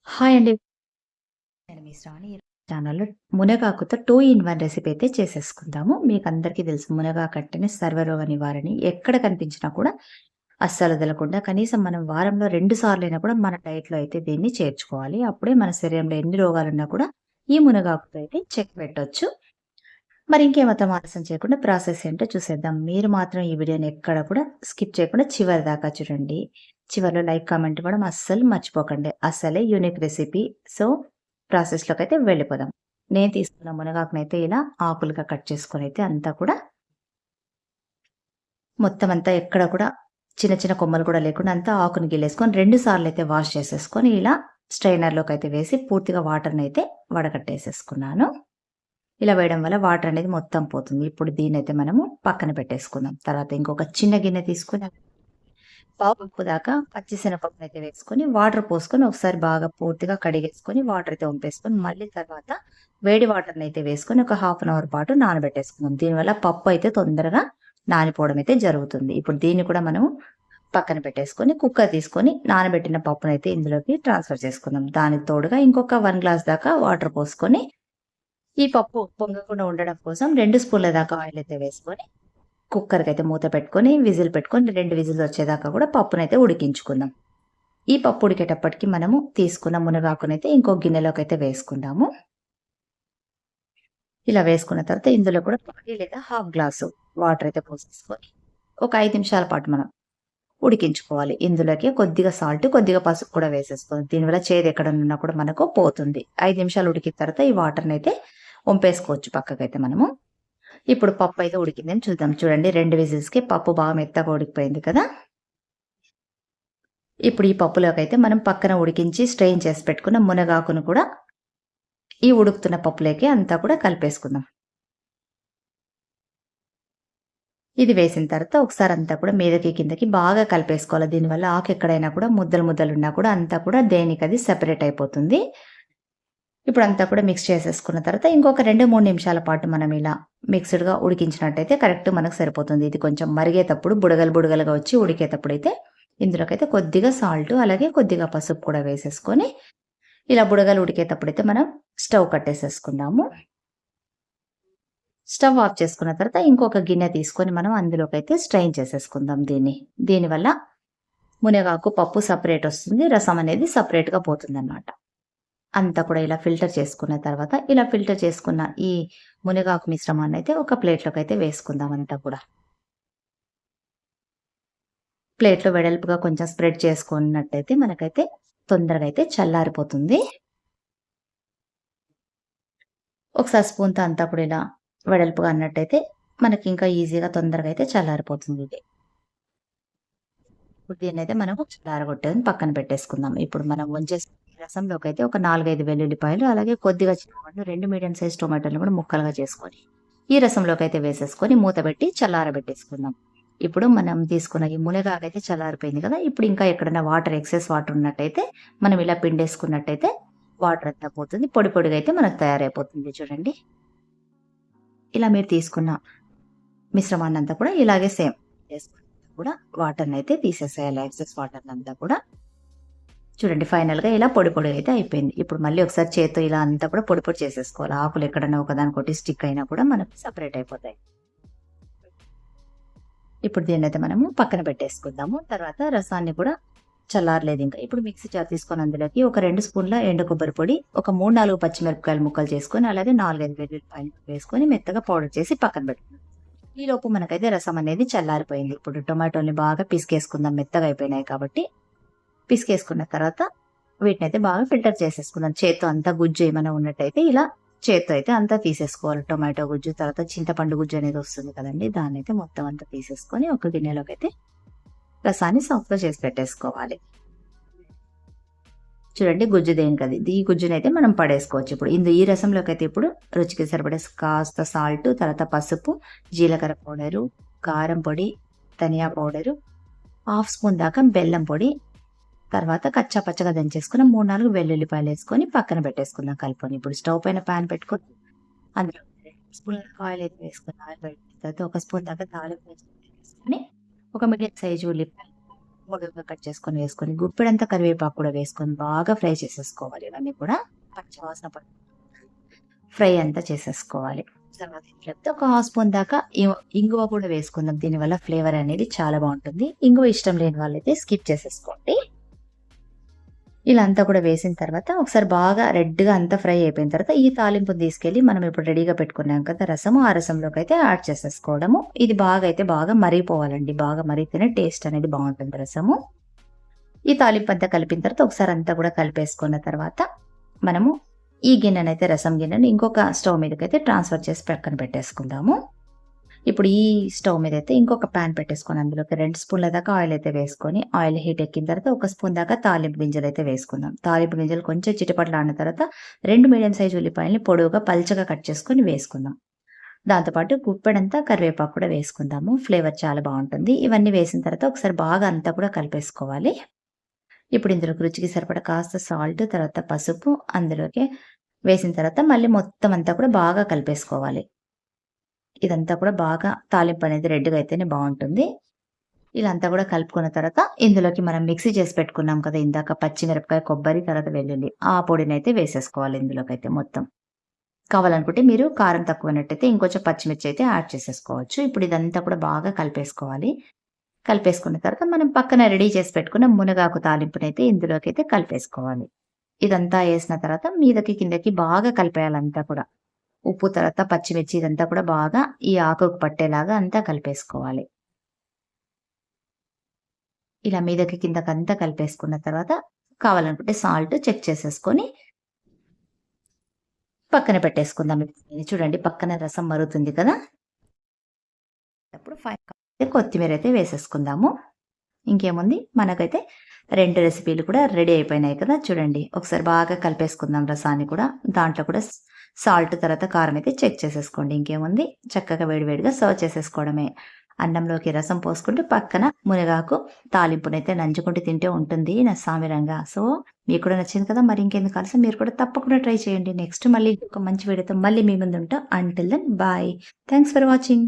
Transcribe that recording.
Hi అండి. నేను మీ శ్రావణి. ఛానల్‌లో మునగాకుతో 2 ఇన్ 1 రెసిపీ అయితే చేసేసుకుందాము. మీకందరికీ తెలుసు మునగాకు అంటేనే సర్వరోగ నివారణి. ఎక్కడ కనిపించినా కూడా అస్సలు వదలకుండా కనీసం మనం వారంలో 2 సార్లైనా కూడా మన డైట్‌లో అయితే దీన్ని చేర్చుకోవాలి. అప్పుడే మన శరీరంలో ఎన్ని రోగాలున్నా కూడా ఈ మునగాకుతో అయితే చెక్ పెట్టొచ్చు. మరి ఇంకేమాత్రం ఆలస్యం చేయకుండా ప్రాసెస్ ఏంటో చూసేద్దాం. మీరు మాత్రం ఈ వీడియోని ఎక్కడ కూడా స్కిప్ చేయకుండా చివరి దాకా చూడండి. చివర్లో లైక్, కామెంట్ ఇవ్వడం అస్సలు మర్చిపోకండి. అసలే యూనిక్ రెసిపీ. సో, ప్రాసెస్‌లోకైతే వెళ్ళిపోదాం. నేను తీసుకున్న మునగాకునైతే ఇలా ఆకులుగా కట్ చేసుకొనైతే అంతా కూడా మొత్తం అంతా ఎక్కడ కూడా చిన్న చిన్న కొమ్మలు కూడా లేకుండా అంతా ఆకుని గిల్లేసుకొని 2 సార్లయితే వాష్ చేసేసుకొని ఇలా స్ట్రైనర్‌లోకైతే వేసి పూర్తిగా వాటర్‌నైతే వడకట్టేసేసుకున్నాను. ఇలా వేయడం వల్ల వాటర్ అనేది మొత్తం పోతుంది. ఇప్పుడు దీన్నైతే మనము పక్కన పెట్టేసుకుందాం. తర్వాత ఇంకొక చిన్న గిన్నె తీసుకొని పావు కప్పు దాకా పచ్చి శనగపప్పునైతే వేసుకొని, వాటర్ పోసుకొని ఒకసారి బాగా పూర్తిగా కడిగేసుకొని, వాటర్ అయితే వంపేసుకొని, మళ్ళీ తర్వాత వేడి వాటర్‌నైతే వేసుకొని ఒక హాఫ్ అన్ అవర్ పాటు నానబెట్టేసుకుందాం. దీనివల్ల పప్పు అయితే తొందరగా నానిపోవడం అయితే జరుగుతుంది. ఇప్పుడు దీన్ని కూడా మనము పక్కన పెట్టేసుకొని, కుక్కర్ తీసుకొని నానబెట్టిన పప్పునైతే ఇందులోకి ట్రాన్స్‌ఫర్ చేసుకుందాం. దానికి తోడుగా ఇంకొక 1 గ్లాస్ దాకా వాటర్ పోసుకొని, ఈ పప్పు పొంగకుండా ఉండడం కోసం 2 స్పూన్ల దాకా ఆయిల్ అయితే వేసుకొని కుక్కర్‌కైతే మూత పెట్టుకొని, విజిల్ పెట్టుకొని 2 విజిల్స్ వచ్చేదాకా కూడా పప్పునైతే ఉడికించుకుందాం. ఈ పప్పు ఉడికేటప్పటికి మనము తీసుకున్న మునగాకునైతే ఇంకో గిన్నెలోకైతే వేసుకుందాము. ఇలా వేసుకున్న తర్వాత ఇందులో కూడా పావు లేదా హాఫ్ గ్లాసు వాటర్ అయితే పోసేసుకొని, ఒక 5 నిమిషాల పాటు మనం ఉడికించుకోవాలి. ఇందులోకి కొద్దిగా సాల్ట్, కొద్దిగా పసుపు కూడా వేసేసుకోవాలి. దీనివల్ల చేదు ఎక్కడనున్నా కూడా మనకు పోతుంది. 5 నిమిషాలు ఉడికిన తర్వాత ఈ వాటర్‌నైతే వంపేసుకోవచ్చు పక్కకైతే మనము. ఇప్పుడు పప్పు అయితే ఉడికిందని చూద్దాం. చూడండి 2 విజిల్స్‌కి పప్పు బాగా మెత్తగా ఉడికిపోయింది కదా! ఇప్పుడు ఈ పప్పులోకైతే మనం పక్కన ఉడికించి స్ట్రెయిన్ చేసి పెట్టుకున్న మునగాకును కూడా ఈ ఉడుకుతున్న పప్పులోకి అంతా కూడా కలిపేసుకుందాం. ఇది వేసిన తర్వాత ఒకసారి అంతా కూడా మీదకి కిందకి బాగా కలిపేసుకోవాలి. దీనివల్ల ఆకు ఎక్కడైనా కూడా ముద్దలు ముద్దలున్నా కూడా అంతా కూడా దేనికది సెపరేట్ అయిపోతుంది. ఇప్పుడంతా కూడా మిక్స్ చేసేసుకున్న తర్వాత ఇంకొక 2, 3 నిమిషాల పాటు మనం ఇలా మిక్స్‌డ్‌గా ఉడికించినట్టయితే కరెక్ట్ మనకు సరిపోతుంది. ఇది కొంచెం మరిగేటప్పుడు బుడగలు బుడగలుగా వచ్చి ఉడికేటప్పుడైతే ఇందులోకైతే కొద్దిగా సాల్టు అలాగే కొద్దిగా పసుపు కూడా వేసేసుకొని ఇలా బుడగలు ఉడికేటప్పుడైతే మనం స్టవ్ కట్టేసేసుకుందాము. స్టవ్ ఆఫ్ చేసుకున్న తర్వాత ఇంకొక గిన్నె తీసుకొని మనం అందులోకైతే స్ట్రెయిన్ చేసేసుకుందాం దీన్ని. దీనివల్ల మునగాకు పప్పు సెపరేట్ వస్తుంది. రసం అనేది సెపరేట్‌గా పోతుందన్నమాట. అంతా కూడా ఇలా ఫిల్టర్ చేసుకున్న తర్వాత, ఇలా ఫిల్టర్ చేసుకున్న ఈ మునగాకు మిశ్రమాన్నయితే ఒక ప్లేట్‌లోకైతే వేసుకుందాం అంతా కూడా. ప్లేట్‌లో వెడల్పుగా కొంచెం స్ప్రెడ్ చేసుకున్నట్టయితే మనకైతే తొందరగా అయితే చల్లారిపోతుంది. ఒకసారి స్పూన్‌తో అంతా కూడా ఇలా వెడల్పుగా అన్నట్టయితే మనకింకా ఈజీగా తొందరగా అయితే చల్లారిపోతుంది ఇది. ఇప్పుడు దీన్నైతే మనము చల్లారగొట్టేది పక్కన పెట్టేసుకుందాం. ఇప్పుడు మనం వంచేసుకున్న రసంలోకైతే ఒక 4, 5 వెల్లుల్లిపాయలు అలాగే కొద్దిగా చింతపండు 2 మీడియం సైజ్ టొమాటోలను కూడా ముక్కలుగా చేసుకొని, ఈ రసంలోకైతే వేసేసుకొని మూత పెట్టి చల్లారబెట్టేసుకుందాం. ఇప్పుడు మనం తీసుకున్న ఈ మునగాకైతే చల్లారిపోయింది కదా! ఇప్పుడు ఇంకా ఎక్కడైనా వాటర్ ఎక్సెస్ వాటర్ ఉన్నట్టయితే మనం ఇలా పిండేసుకున్నట్టయితే వాటర్ అంతా పోతుంది. పొడి పొడిగా అయితే మనకు తయారైపోతుంది చూడండి. ఇలా మీరు తీసుకున్న మిశ్రమాన్నంతా కూడా ఇలాగే సేమ్ చేసుకొని కూడా వాటర్‌నైతే తీసేసేయాలి. ఎక్సెస్ వాటర్‌నంతా కూడా. చూడండి ఫైనల్‌గా ఇలా పొడి పొడిగా అయితే అయిపోయింది. ఇప్పుడు మళ్ళీ ఒకసారి చేత్తో ఇలా అంతా కూడా పొడి పొడి చేసేసుకోవాలి. ఆకులు ఎక్కడన్నా ఒకదానికొకటి స్టిక్ అయినా కూడా మనకు సెపరేట్ అయిపోతాయి. ఇప్పుడు దీన్నైతే మనము పక్కన పెట్టేసుకుందాము. తర్వాత రసాన్ని కూడా చల్లారలేదు ఇంకా. ఇప్పుడు మిక్సీ జార్ తీసుకొని అందులోకి ఒక 2 స్పూన్ల ఎండు కొబ్బరి పొడి, ఒక 3, 4 పచ్చిమిరపకాయలు ముక్కలు చేసుకొని, అలాగే 4, 5 వెల్లుల్లిపాయలు వేసుకొని మెత్తగా పౌడర్ చేసి పక్కన పెట్టుకుందాం. ఈలోపు మనకైతే రసం అనేది చల్లారిపోయింది. ఇప్పుడు టొమాటోని బాగా పిసికేసుకుందాం. మెత్తగా అయిపోయినాయి కాబట్టి. పిసికేసుకున్న తర్వాత వీటినైతే బాగా ఫిల్టర్ చేసేసుకుందాం. చేత్తో అంతా గుజ్జు ఏమైనా ఉన్నట్టయితే ఇలా చేత్తో అయితే అంతా తీసేసుకోవాలి. టొమాటో గుజ్జు, తర్వాత చింతపండు గుజ్జు అనేది వస్తుంది కదండీ! దాన్నైతే మొత్తం అంతా తీసేసుకొని ఒక గిన్నెలోకైతే రసాన్ని సాఫ్ట్‌గా చేసి పెట్టేసుకోవాలి. చూడండి గుజ్జు దేనికది. ఈ గుజ్జునైతే మనం పడేసుకోవచ్చు ఇప్పుడు. ఈ రసంలోకైతే ఇప్పుడు రుచికి సరిపడే కాస్త సాల్టు, తర్వాత పసుపు, జీలకర్ర పౌడరు, కారం పొడి, ధనియా పౌడరు, హాఫ్ స్పూన్ దాకా బెల్లం పొడి, తర్వాత కచ్చా పచ్చగా దంచేసుకున్న 3, 4 వెల్లుల్లిపాయలేసుకొని పక్కన పెట్టేసుకుందాం కలుపుకొని. ఇప్పుడు స్టవ్ పైన పాన్ పెట్టుకొని అందులో 2 స్పూన్ల ఆయిల్ అయితే వేసుకొని ఆయిల్ పెట్టిన తర్వాత ఒక స్పూన్ దాకా తాలింపు వేసుకొని ఒక మీడియం సైజు ఉల్లిపాయ, పొడుగ్గా కట్ చేసుకొని వేసుకొని, గుప్పెడంతా కరివేపాకు కూడా వేసుకొని బాగా ఫ్రై చేసేసుకోవాలి. ఇవన్నీ కూడా పచ్చి వాసన ఫ్రై అంతా చేసేసుకోవాలి. తర్వాత ఇందులో ఒక హాఫ్ స్పూన్ దాకా ఇంగువ కూడా వేసుకుందాం. దీనివల్ల ఫ్లేవర్ అనేది చాలా బావుంటుంది. ఇంగువ ఇష్టం లేని వాళ్ళైతే స్కిప్ చేసేసుకోండి. ఇలా అంతా కూడా వేసిన తర్వాత ఒకసారి బాగా రెడ్‌గా అంతా ఫ్రై అయిపోయిన తర్వాత ఈ తాలింపుని తీసుకెళ్ళి మనం ఇప్పుడు రెడీగా పెట్టుకున్నాం కదా రసము, ఆ రసంలోకైతే యాడ్ చేసేసుకోవడము. ఇది బాగా మరిగిపోవాలండి. బాగా మరిగితేనే టేస్ట్ అనేది బావుంటుంది రసము. ఈ తాలింపంతా కలిపిన తర్వాత ఒకసారి అంతా కూడా కలిపేసుకున్న తర్వాత మనము ఈ గిన్నెనైతే రసం గిన్నెని ఇంకొక స్టవ్ మీదకైతే ట్రాన్స్‌ఫర్ చేసి పక్కన పెట్టేసుకుందాము. ఇప్పుడు ఈ స్టవ్ మీదైతే ఇంకొక పాన్ పెట్టేసుకొని అందులోకి 2 స్పూన్ల దాకా ఆయిల్ అయితే వేసుకొని, ఆయిల్ హీట్ ఎక్కిన తర్వాత ఒక స్పూన్ దాకా తాలింపు గింజలైతే వేసుకుందాం. తాలింపు గింజలు కొంచెం చిటపటలాడిన తర్వాత 2 మీడియం సైజ్ ఉల్లిపాయల్ని పొడవుగా పల్చగా కట్ చేసుకొని వేసుకుందాం. దాంతో పాటు గుప్పెడంతా కరివేపాకు కూడా వేసుకుందాము. ఫ్లేవర్ చాలా బావుంటుంది. ఇవన్నీ వేసిన తర్వాత ఒకసారి బాగా అంతా కూడా కలిపేసుకోవాలి. ఇప్పుడు ఇందులోకి రుచికి సరిపడా కాస్త సాల్ట్, తర్వాత పసుపు అందులోకి వేసిన తర్వాత మళ్ళీ మొత్తం అంతా కూడా బాగా కలిపేసుకోవాలి. ఇదంతా కూడా బాగా తాలింపనేది రెడ్‌గా అయితేనే బావుంటుంది. ఇలా అంతా కూడా కలుపుకున్న తర్వాత ఇందులోకి మనం మిక్సీ చేసి పెట్టుకున్నాం కదా! ఇందాక పచ్చిమిరపకాయ, కొబ్బరి, తర్వాత వెల్లుల్లి ఆ పొడినైతే వేసేసుకోవాలి ఇందులోకైతే మొత్తం. కావాలనుకుంటే మీరు కారం తక్కువైనట్టయితే ఇంకొంచెం పచ్చిమిర్చి అయితే యాడ్ చేసేసుకోవచ్చు. ఇప్పుడు ఇదంతా కూడా బాగా కలిపేసుకోవాలి. కలిపేసుకున్న తర్వాత మనం పక్కన రెడీ చేసి పెట్టుకున్న మునగాకు తాలింపునైతే ఇందులోకైతే కలిపేసుకోవాలి. ఇదంతా ఏసిన తర్వాత మీదకి, కిందకి బాగా కలిపేయాలంతా కూడా. ఉప్పు తర్వాత పచ్చిమిర్చి ఇదంతా కూడా బాగా ఈ ఆకుకు పట్టేలాగా అంతా కలిపేసుకోవాలి. ఇలా మీదకి కిందకంతా కలిపేసుకున్న తర్వాత కావాలనుకుంటే సాల్ట్ చెక్ చేసేసుకొని పక్కన పెట్టేసుకుందాం. ఇది చూడండి పక్కన రసం మరుగుతుంది కదా! అప్పుడు కొత్తిమీర అయితే వేసేసుకుందాము. ఇంకేముంది మనకైతే 2 రెసిపీలు కూడా రెడీ అయిపోయినాయి కదా! చూడండి ఒకసారి బాగా కలిపేసుకుందాం రసాన్ని కూడా. దాంట్లో కూడా సాల్ట్ తర్వాత కారం అయితే చెక్ చేసేసుకోండి. ఇంకేముంది చక్కగా వేడి వేడిగా సర్వ్ చేసేసుకోవడమే. అన్నంలోకి రసం పోసుకుంటూ పక్కన మునగాకు తాలింపునైతే నంచుకుంటూ తింటే ఉంటుంది నా సామిరంగా. సో, మీకు కూడా నచ్చింది కదా! మరి ఇంకెందుకు ఆలస్యం మీరు కూడా తప్పకుండా ట్రై చేయండి. నెక్స్ట్ మళ్ళీ ఒక మంచి వీడియోతో మళ్ళీ మీ ముందుంటా. Until then bye. Thanks for watching.